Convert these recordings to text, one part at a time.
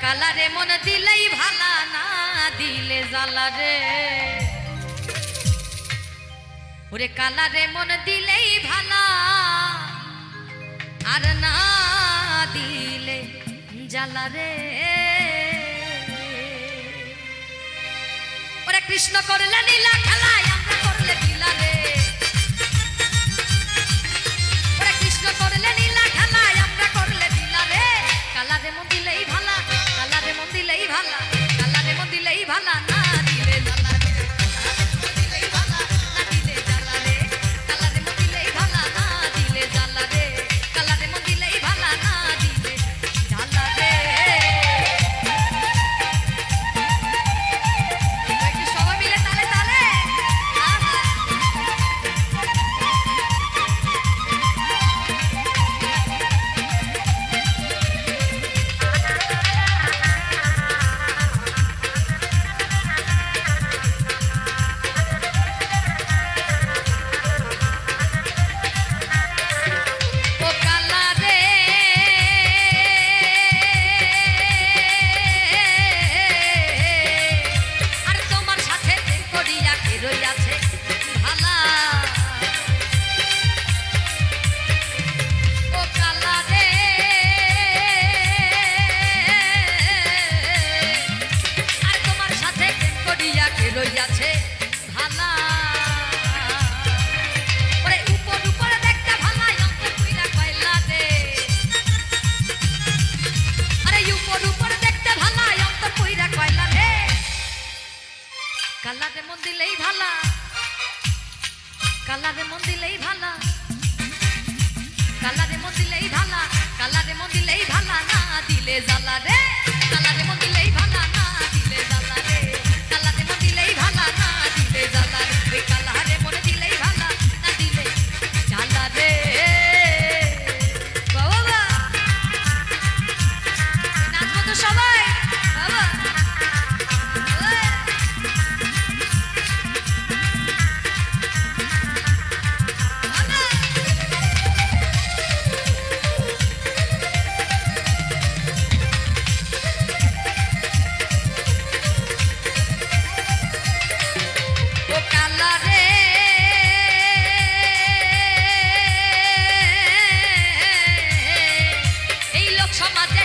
কালারে মন দিলেই ভালা না দিলে জ্বালা রে ওরে কালারে মন দিলেই ভালা আর না দিলে জ্বালা রে ওরে কৃষ্ণ করলে নীলা খেলায় আমরা করলে নীলা রে ওরে কৃষ্ণ করলে নীলা খেলায় আমরা করলে নীলা রে কালারে মন দিলেই ভালা কালারে মন দিলেই ভালা কালারে মন দিলেই ভালা না দিলে জ্বালা রে দিলেই ভালা না দিলে জ্বালা রে কালারে মন দিলেই ভালা না দিলে জ্বালা রে কালারে মন দিলেই ভালা না দিলে জ্বালা রে একটু সবাই মিলে তালে তালে রইয়াছে ভালা ওরে উপর উপর দেখতে ভালা অন্তর কইরা কয়লা দে আরে উপর উপর দেখতে ভালা অন্তর কইরা কয়লা রে কালারে মন দিলেই ভালা কালারে মন দিলেই ভালা কালারে মন দিলেই ভালা কালারে মন দিলেই ভালা না দিলে জ্বালা রে কালারে মন দিলেই ভালা না দিলে জ্বালা রে কালারে মন দিলেই ভালা না দিলে জ্বালা রে ওই কালারে মন দিলেই ভালা না দিলে জ্বালা রে বাবা নাচবো তো সবাই বাবা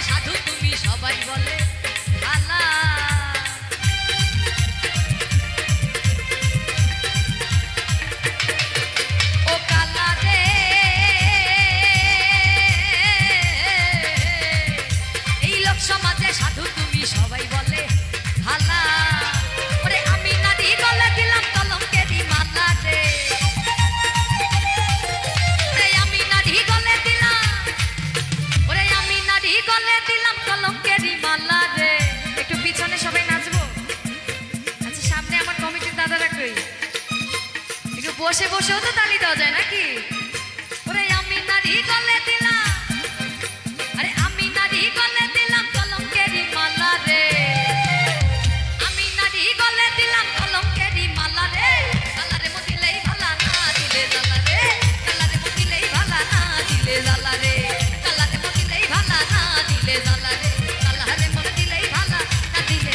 সাধু তুমি সবাই বলে ভালা ও কালা রে এই লোক সমাজে সাধু তুমি সবাই বলে ভালা ওরে আমি নারী গলে দিলাম কলঙ্কেরই মালা রে আমি নারী গলে দিলাম ওরে আমি নারী গলে দিলাম কলঙ্কেরই মালা রে একটু পিছনে সবাই নাচবো আচ্ছা সামনে আমার কমিটির দাদারা কই একটু বসে বসেও তো তালি দেওয়া যায় নাকি ওরে আমি নারী গলে দিলাম আরে আমি নারী গলে দিলাম কলঙ্কেরই মালা রে আমি নারী গলে দিলাম কলঙ্কেরই মালা রে কালারে মন দিলেই ভালা না দিলে জ্বালা রে কালারে মন দিলেই ভালা না দিলে জ্বালা রে কালারে মন দিলেই ভালা না দিলে জ্বালা রে কালারে মন দিলেই ভালা না দিলে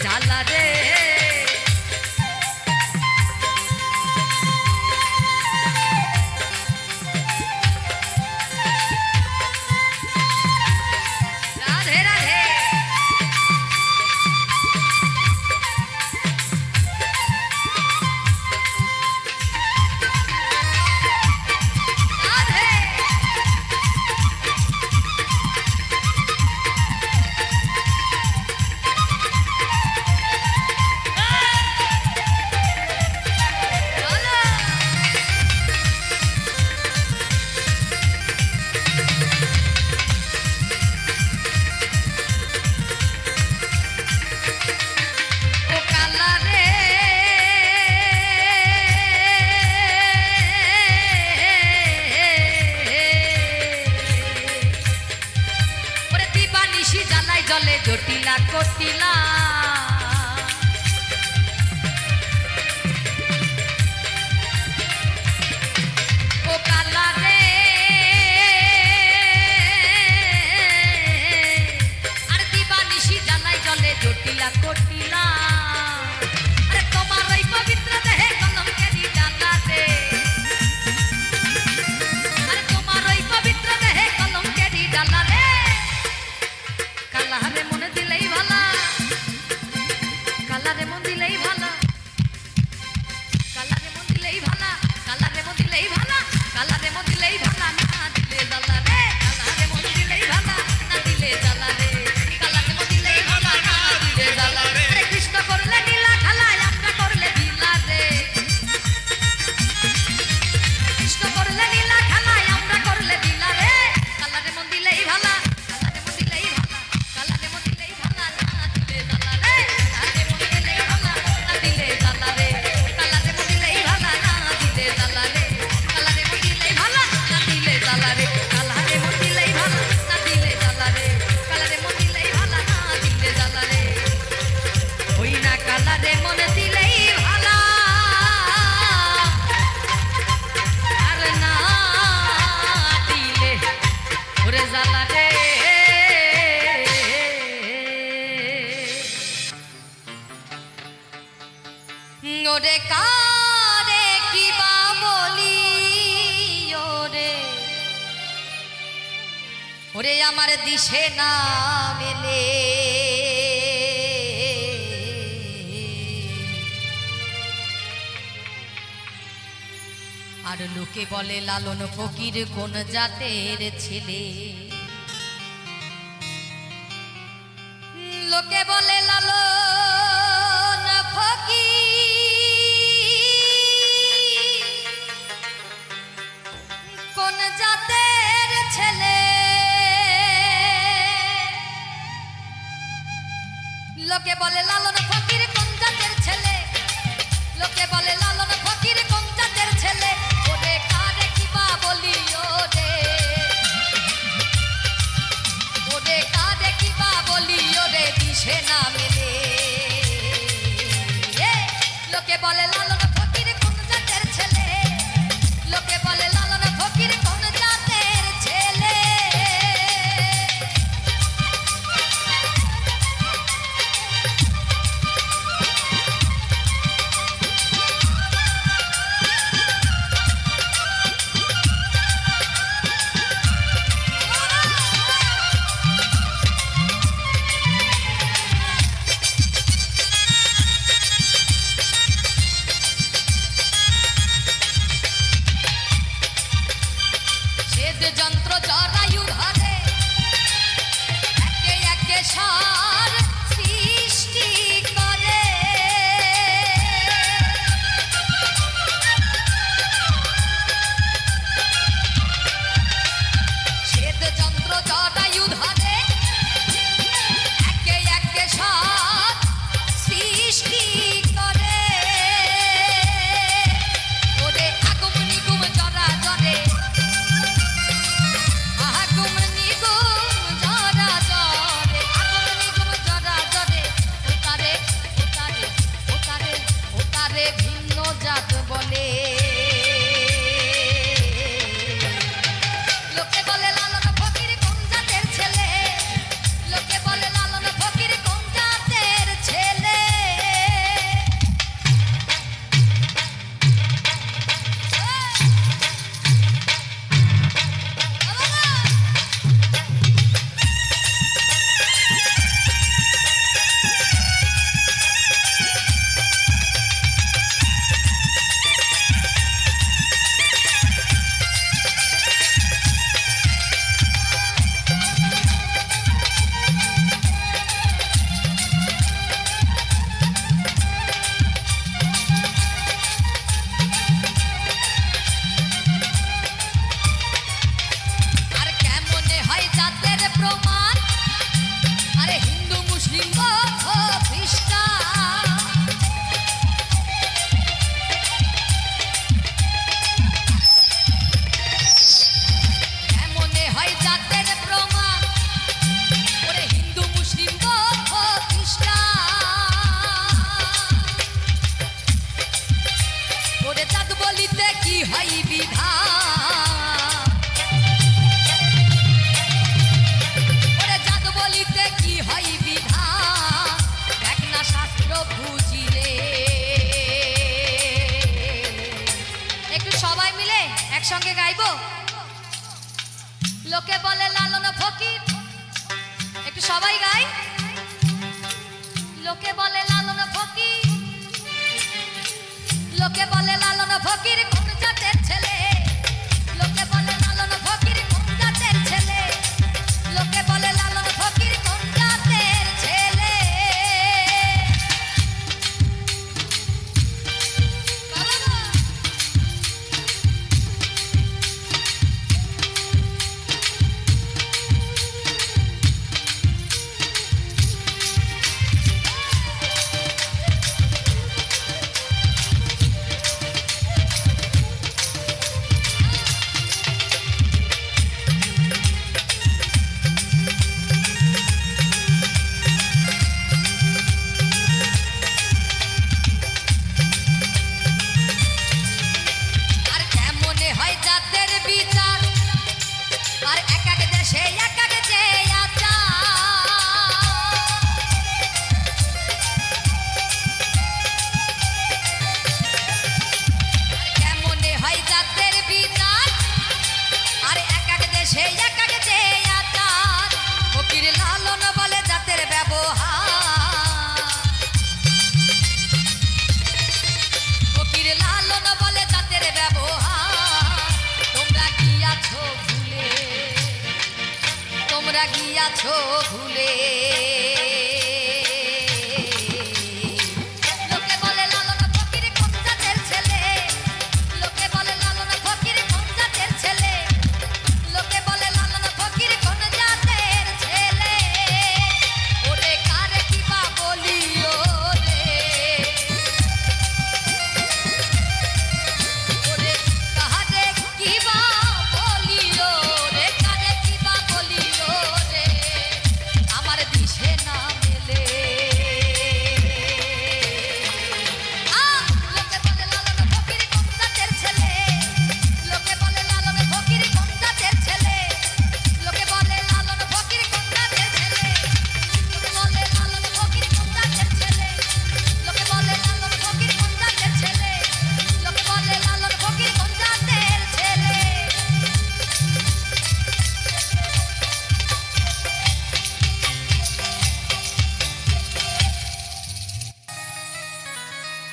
জ্বালা রে রাধে রাধে রাধে ও কালা রে ওরে দিবা নিশি জ্বালাই জলে জটিলা কটিলা ও কালা রে আর দিবা নিশি কালারে মন দিলেই ভালা না দিলে জ্বালা রে কালারে মন দিলেই ভালা না দিলে জ্বালা রে কালারে মন দিলেই ভালা না দিলে জ্বালা রে কৃষ্ণ করলে নীলা খেলা আমরা করলে ঢিলা রে কৃষ্ণ করলে নীলা খেলা আমরা করলে ঢিলা রে কালারে মন দিলেই ভালা কালারে মন দিলেই ভালা কালারে মন দিলেই ভালা না দিলে জ্বালা রে কালারে মন দিলেই ভালা না দিলে জ্বালা রে কালারে মন দিলেই ভালা না দিলে জ্বালা রে কালারে মন দিলেই ভালা না দিলে জ্বালা রে কালারে মন দিলেই ভালা না দিলে জ্বালা রে কালারে মন দিলেই ভালা না দিলে জ্বালা রে ওই না কালারে মন দিলেই ভালা আর না দিলে ওরে জ্বালা রে ওরে কারে কিবা বলি ওরে ওরে আমার দিশে না মেলে আর লোকে বলে লালন ফকির কোন জাতের ছেলে লোকে বলে লালন ফকির কোন জাতের ছেলে লোকে বলে লালন ফকির কোন জাতের ছেলে লোকে বলে লালন ফকির কোন জাতের ছেলে ওরে কারে কিবা বলি ওরে ওরে কারে কিবা বলি ওরে দিশে না মেলে লোকে বলে লালন ফকির কোন জাতের ছেলে লোকে বলে লালন ফকির কোন জাতের ছেলে যন্ত্র জরায়ু ধরে একে একে সার সৃষ্টি করে শ্বেত যন্ত্র জরায়ু ধরে একে একে সার সৃষ্টি করে ওরে আগুম নিগুম জরা জরে ভিন্ন জাত বলে লোকে বলে লালন ফকির কোন জাতের ছেলে লোকে বলে লালন ফকির কোন জাতের ছেলে প্রমাণ আরে হিন্দু মুসলিম বৌদ্ধ খ্রিস্টান এমনে হয় জাতের প্রমাণ ওরে হিন্দু মুসলিম বৌদ্ধ খ্রিস্টান ওরে জাত বলিতে কি হয় বিধান কি হয় বিধান দেখ না শাস্ত্র বুঝিলে একটু সবাই মিলে একসঙ্গে গাইবো লোকে বলে লালন ফকির একটু সবাই গাই লোকে বলে লালন ফকির লোকে বলে লালন ফকির কোন জাতের ছেলে লোকে সেই এক এক যে আচার ফকির লালন বলে জাতের ব্যবহার ফকির লালন বলে জাতের ব্যবহার তোমরা গিয়াছো ভুলে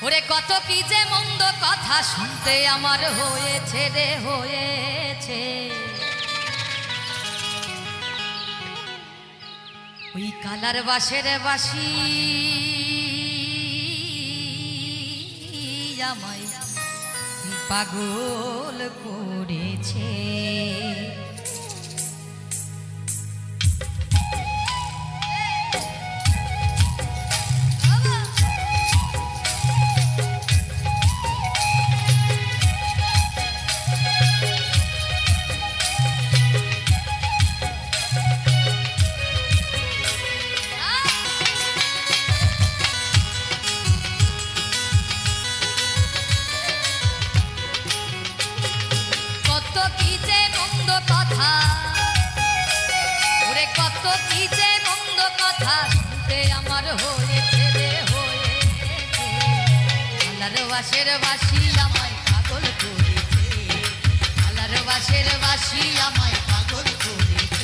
ওরে কত কি যে মন্দ কথা শুনতে আমার হয়েছে রে হয়েছে ওই কালার বাসের বাসি আমায় পাগল করেছে কত কি যে মন্দ কথা শুনতে আমার হয়েছে রে হয়েছে আল্লাহর বাসের বাসি আমায় পাগল করেছে আল্লাহর বাসের বাসি আমায় পাগল করেছে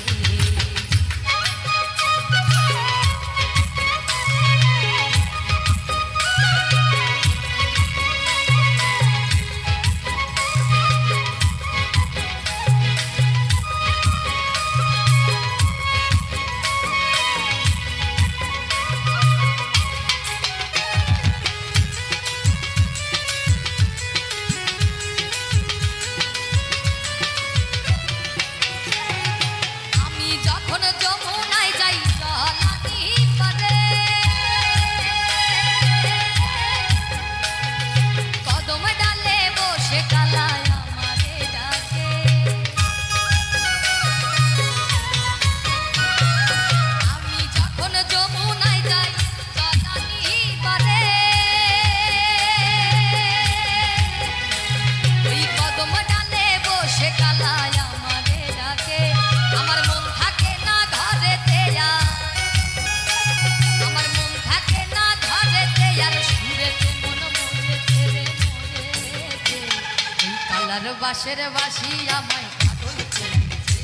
বাসের বাসি আমায় পাগল করেছে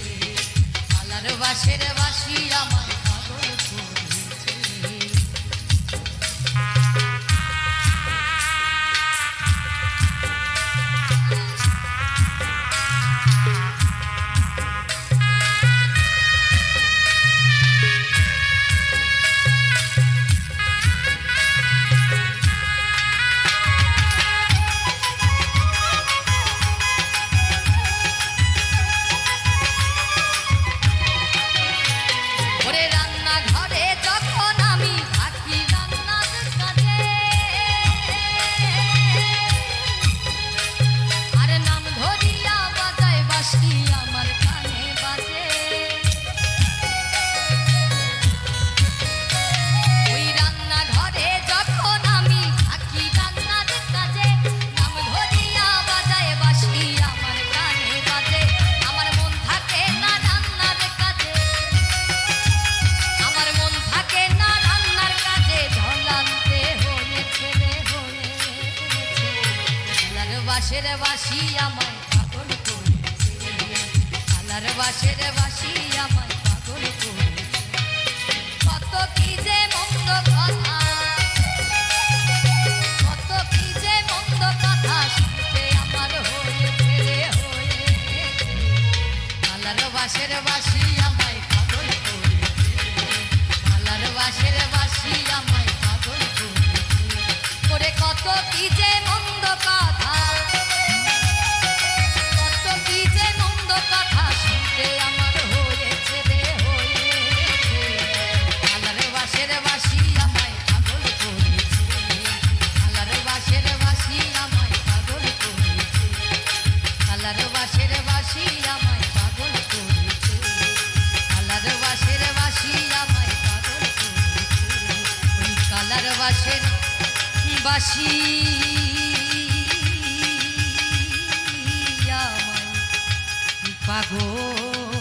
আল্লাহর বাসের বাসি আমায় পাগল করেছে বাসের বাসি আমায় পাগল করেছে কালার বাসের বাসি আমায় পাগল করেছে কত কি যে মন্দ কথা কত কি যে মন্দ কথা শুনতে আমার হয়েছে রে হয়েছে কালার বাসের বাসি আমায় পাগল করেছে কালার বাসের বাসি আমায় পাগল করেছে ওরে কত কি যে মন্দ কথা কত কি যে মন্দ কথা শুনতে আমার হয়েছে রে হয়েছে কালার বাসের বাসি আমায় পাগল করেছে কালার বাসের বাসি আমায় পাগল করেছে কালার বাসের বাসি আমায় পাগল করেছে কালার বাসের বাসি আমায় পাগল করেছে ওই কালার বাসের বাসি আমায় পাগল